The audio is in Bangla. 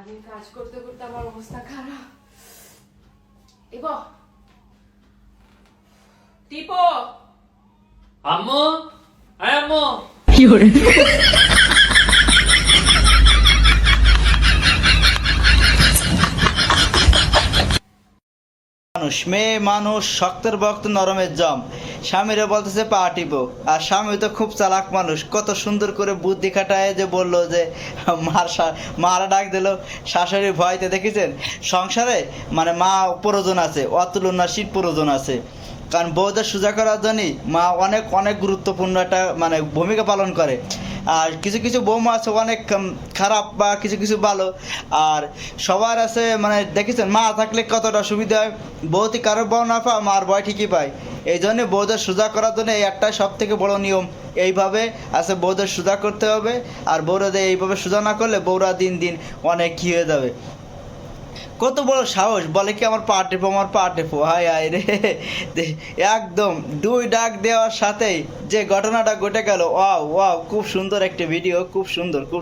সারাদিন কাজ করতে করতে আমার অবস্থা খারাপ। এগো টিপো আম্মু, আয় আম্মু। মানুষ মেয়ে মানুষ শক্তের বক্ত নরমের জম। স্বামীরা বলতেছে পা টিপো, আর স্বামী তো খুব চালাক মানুষ, কত সুন্দর করে বুদ্ধি খাটায় যে বললো যে মারা ডাক দিল শাশুড়ি ভয়তে। দেখেছেন সংসারে মানে মা প্রয়োজন আছে, অতুলনাশীল প্রয়োজন আছে। কারণ বউদের সোজা করার জন্যই মা অনেক অনেক গুরুত্বপূর্ণ একটা মানে ভূমিকা পালন করে। আর কিছু কিছু বৌমা আছে অনেক খারাপ বা কিছু কিছু ভালো, আর সবার আছে মানে দেখেছেন মা থাকলে কতটা সুবিধা হয়। বউতি কারোর বউ না পায়, মার ভয় ঠিকই পায়। এই জন্য বউদের সোজা করার জন্য এই একটাই সব থেকে বড় নিয়ম। এইভাবে আছে বউদের সোজা করতে হবে, আর বউরাদের এইভাবে সোজা না করলে বউরা দিন দিন অনেক কী হয়ে যাবে। কত বড় সাহস, বলে কি আমার পা টেপো, আমার পা টেপো। হায় হায় রে, একদম দুই ডাক দেওয়ার সাথেই যে ঘটনাটা ঘটে গেল। ওয়াও ওয়াও, খুব সুন্দর একটা ভিডিও, খুব সুন্দর খুব